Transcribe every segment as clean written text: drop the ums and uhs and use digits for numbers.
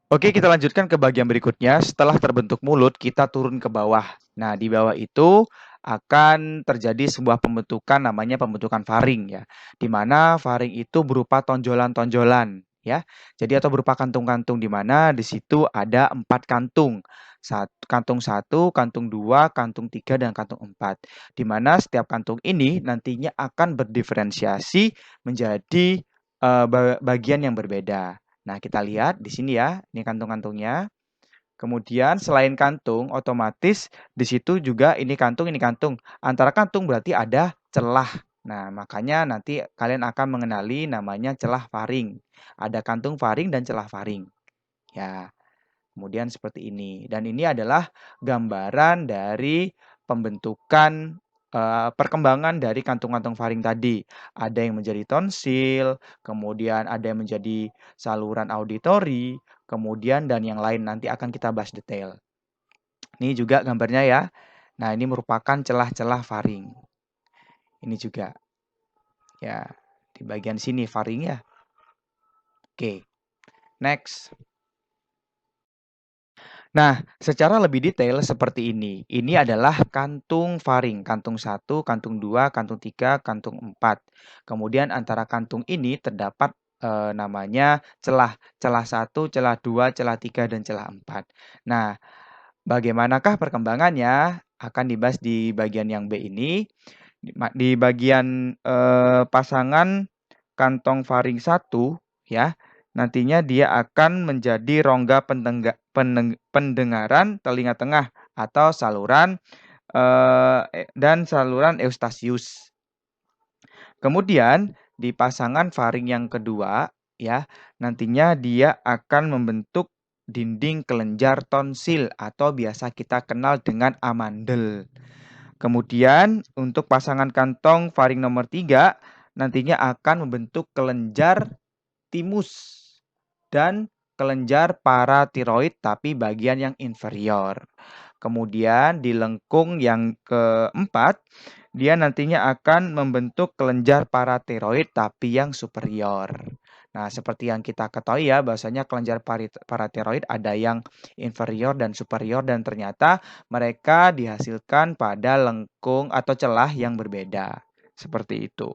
Oke, kita lanjutkan ke bagian berikutnya. Setelah terbentuk mulut, kita turun ke bawah. Nah, di bawah itu akan terjadi sebuah pembentukan namanya pembentukan faring ya. Di mana faring itu berupa tonjolan-tonjolan ya. Jadi atau berupa kantung-kantung di mana di situ ada 4 kantung. Kantung 1, kantung 2, kantung 3, dan kantung 4. Di mana setiap kantung ini nantinya akan berdiferensiasi menjadi bagian yang berbeda. Nah, kita lihat di sini ya, ini kantung-kantungnya. Kemudian selain kantung, otomatis di situ juga ini kantung, ini kantung. Antara kantung berarti ada celah. Nah, makanya nanti kalian akan mengenali namanya celah faring. Ada kantung faring dan celah faring. Ya, kemudian seperti ini. Dan ini adalah gambaran dari pembentukan perkembangan dari kantung-kantung faring tadi. Ada yang menjadi tonsil, kemudian ada yang menjadi saluran auditori, kemudian dan yang lain nanti akan kita bahas detail. Ini juga gambarnya ya. Nah, ini merupakan celah-celah faring. Ini juga. Ya, di bagian sini faring ya. Oke, next. Nah, secara lebih detail seperti ini. Ini adalah kantung faring, kantung 1, kantung 2, kantung 3, kantung 4. Kemudian antara kantung ini terdapat namanya celah. Celah 1, celah 2, celah 3, dan celah 4. Nah, bagaimanakah perkembangannya? Akan dibahas di bagian yang B ini. Di bagian pasangan kantong faring 1 ya, nantinya dia akan menjadi rongga pendengaran telinga tengah atau saluran dan saluran Eustachius. Kemudian di pasangan faring yang kedua ya, nantinya dia akan membentuk dinding kelenjar tonsil atau biasa kita kenal dengan amandel. Kemudian untuk pasangan kantong faring nomor 3 nantinya akan membentuk kelenjar timus dan kelenjar paratiroid tapi bagian yang inferior. Kemudian di lengkung yang keempat, dia nantinya akan membentuk kelenjar paratiroid tapi yang superior. Nah, seperti yang kita ketahui ya, bahwasanya kelenjar paratiroid ada yang inferior dan superior dan ternyata mereka dihasilkan pada lengkung atau celah yang berbeda. Seperti itu.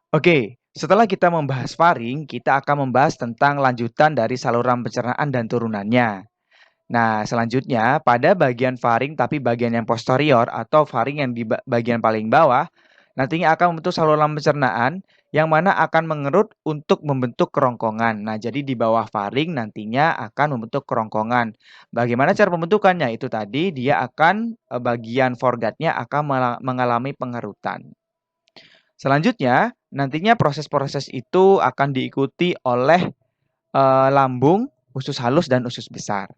Oke, setelah kita membahas faring, kita akan membahas tentang lanjutan dari saluran pencernaan dan turunannya. Nah, selanjutnya pada bagian faring tapi bagian yang posterior atau faring yang di bagian paling bawah, nantinya akan membentuk saluran pencernaan yang mana akan mengerut untuk membentuk kerongkongan. Nah, jadi di bawah faring nantinya akan membentuk kerongkongan. Bagaimana cara pembentukannya? Itu tadi dia akan bagian foregut-nya akan mengalami pengerutan. Selanjutnya, nantinya proses-proses itu akan diikuti oleh lambung, usus halus, dan usus besar.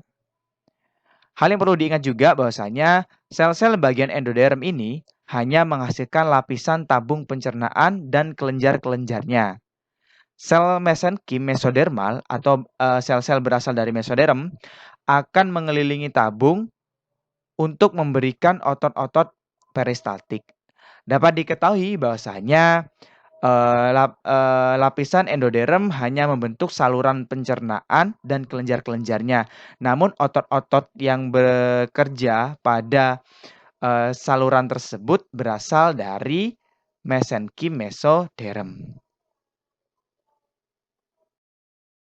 Hal yang perlu diingat juga bahwasanya sel-sel bagian endoderm ini hanya menghasilkan lapisan tabung pencernaan dan kelenjar-kelenjarnya. Sel mesenkim mesodermal atau sel-sel berasal dari mesoderm akan mengelilingi tabung untuk memberikan otot-otot peristaltik. Dapat diketahui bahwasanya lapisan endoderm hanya membentuk saluran pencernaan dan kelenjar-kelenjarnya. Namun otot-otot yang bekerja pada saluran tersebut berasal dari mesenkim mesoderm.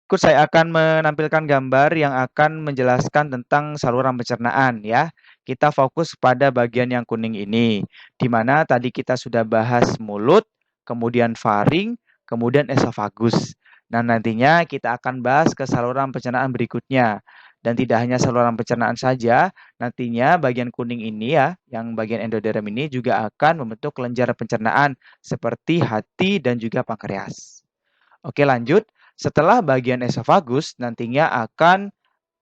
Berikut saya akan menampilkan gambar yang akan menjelaskan tentang saluran pencernaan ya. Kita fokus pada bagian yang kuning ini, di mana tadi kita sudah bahas mulut, kemudian faring, kemudian esofagus. Nah, nantinya kita akan bahas ke saluran pencernaan berikutnya. Dan tidak hanya saluran pencernaan saja, nantinya bagian kuning ini ya, yang bagian endoderm ini juga akan membentuk kelenjar pencernaan seperti hati dan juga pankreas. Oke, lanjut. Setelah bagian esofagus, nantinya akan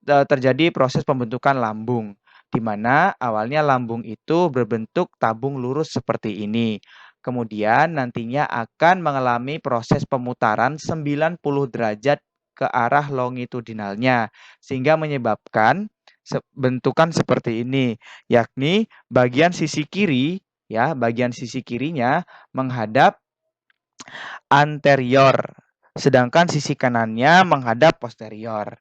terjadi proses pembentukan lambung, di mana awalnya lambung itu berbentuk tabung lurus seperti ini. Kemudian nantinya akan mengalami proses pemutaran 90 derajat ke arah longitudinalnya, sehingga menyebabkan bentukan seperti ini, yakni bagian sisi kiri, ya, bagian sisi kirinya menghadap anterior, sedangkan sisi kanannya menghadap posterior.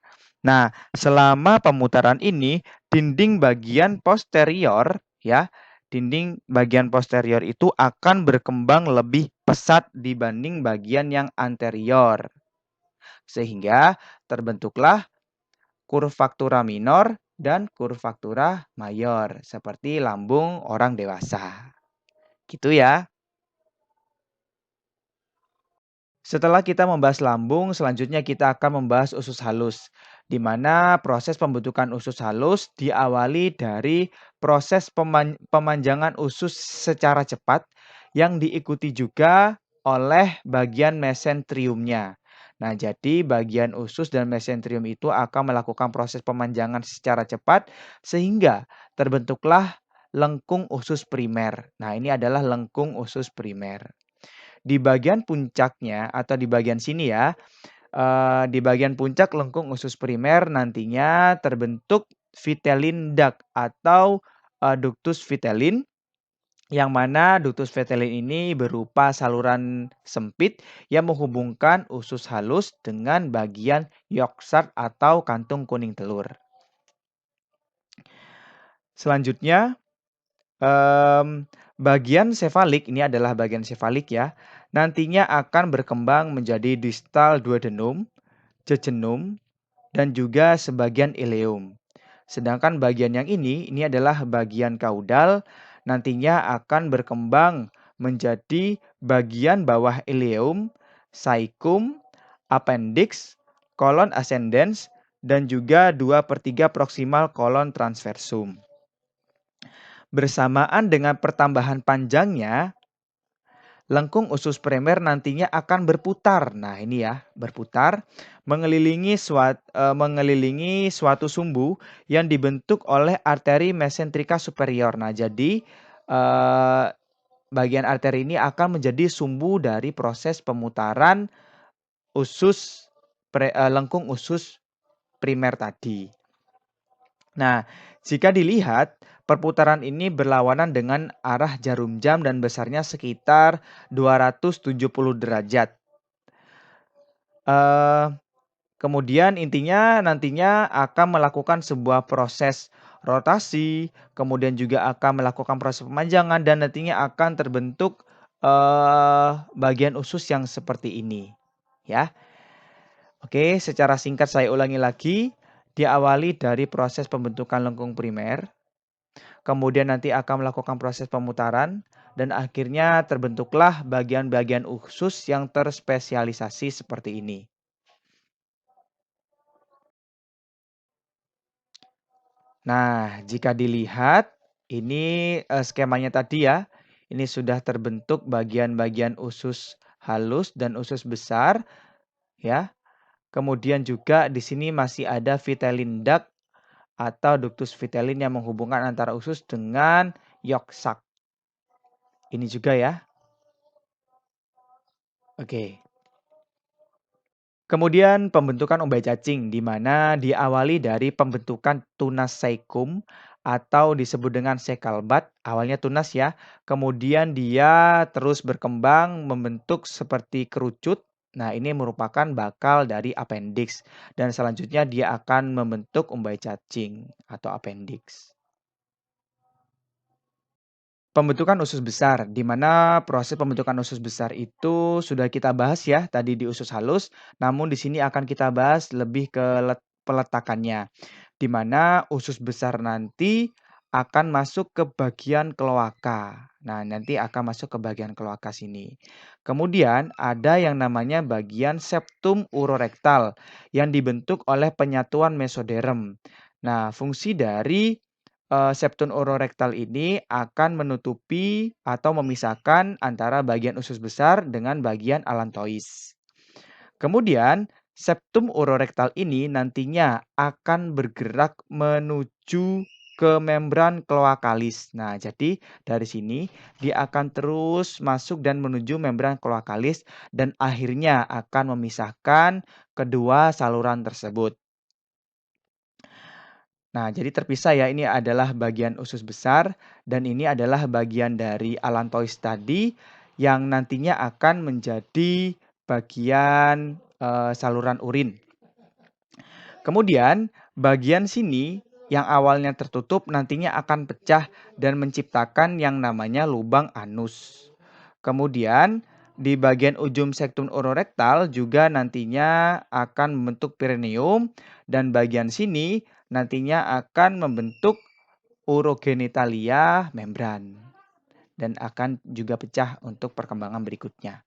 Nah, selama pemutaran ini, dinding bagian posterior ya, dinding bagian posterior itu akan berkembang lebih pesat dibanding bagian yang anterior. Sehingga terbentuklah kurvatura minor dan kurvatura mayor, seperti lambung orang dewasa. Gitu ya. Setelah kita membahas lambung, selanjutnya kita akan membahas usus halus, di mana proses pembentukan usus halus diawali dari proses pemanjangan usus secara cepat yang diikuti juga oleh bagian mesentriumnya. Nah, jadi bagian usus dan mesentrium itu akan melakukan proses pemanjangan secara cepat sehingga terbentuklah lengkung usus primer. Nah, ini adalah lengkung usus primer. Di bagian puncaknya atau di bagian sini ya, di bagian puncak lengkung usus primer nantinya terbentuk vitelline duct atau, ductus vitellin, yang mana ductus vitellin ini berupa saluran sempit yang menghubungkan usus halus dengan bagian yolk sac atau kantung kuning telur. Selanjutnya, bagian sefalik, ini adalah bagian sefalik ya, nantinya akan berkembang menjadi distal duodenum, jejunum, dan juga sebagian ileum. Sedangkan bagian yang ini adalah bagian kaudal, nantinya akan berkembang menjadi bagian bawah ileum, caecum, appendix, kolon ascendens, dan juga 2/3 proximal kolon transversum. Bersamaan dengan pertambahan panjangnya, lengkung usus primer nantinya akan berputar. Nah, ini ya, berputar mengelilingi suatu sumbu yang dibentuk oleh arteri mesentrika superior. Nah, jadi bagian arteri ini akan menjadi sumbu dari proses pemutaran lengkung usus primer tadi. Nah, jika dilihat, perputaran ini berlawanan dengan arah jarum jam dan besarnya sekitar 270 derajat. Kemudian intinya nantinya akan melakukan sebuah proses rotasi, kemudian juga akan melakukan proses pemanjangan dan nantinya akan terbentuk bagian usus yang seperti ini, ya. Oke, secara singkat saya ulangi lagi, diawali dari proses pembentukan lengkung primer, kemudian nanti akan melakukan proses pemutaran, dan akhirnya terbentuklah bagian-bagian usus yang terspesialisasi seperti ini. Nah, jika dilihat, ini skemanya tadi ya, ini sudah terbentuk bagian-bagian usus halus dan usus besar, ya. Kemudian juga di sini masih ada vitelline duct atau ductus vitellin yang menghubungkan antara usus dengan yolk sac. Ini juga ya. Oke. Kemudian pembentukan umbai cacing di mana diawali dari pembentukan tunas caecum atau disebut dengan caecal bud. Awalnya tunas ya. Kemudian dia terus berkembang membentuk seperti kerucut. Nah, ini merupakan bakal dari appendix dan selanjutnya dia akan membentuk umbai cacing atau appendix. Pembentukan usus besar, di mana proses pembentukan usus besar itu sudah kita bahas ya tadi di usus halus, namun di sini akan kita bahas lebih ke peletakannya. Di mana usus besar nanti akan masuk ke bagian kloaka. Nah, nanti akan masuk ke bagian kloaka sini. Kemudian ada yang namanya bagian septum urorektal yang dibentuk oleh penyatuan mesoderm. Nah, fungsi dari septum urorektal ini akan menutupi atau memisahkan antara bagian usus besar dengan bagian allantois. Kemudian, septum urorektal ini nantinya akan bergerak menuju ke membran kloakalis. Nah, jadi dari sini dia akan terus masuk dan menuju membran kloakalis dan akhirnya akan memisahkan kedua saluran tersebut. Nah, jadi terpisah ya, ini adalah bagian usus besar dan ini adalah bagian dari allantois tadi yang nantinya akan menjadi bagian saluran urin. Kemudian bagian sini yang awalnya tertutup nantinya akan pecah dan menciptakan yang namanya lubang anus. Kemudian di bagian ujung sektum ororektal juga nantinya akan membentuk perineum dan bagian sini nantinya akan membentuk urogenitalia membran dan akan juga pecah untuk perkembangan berikutnya.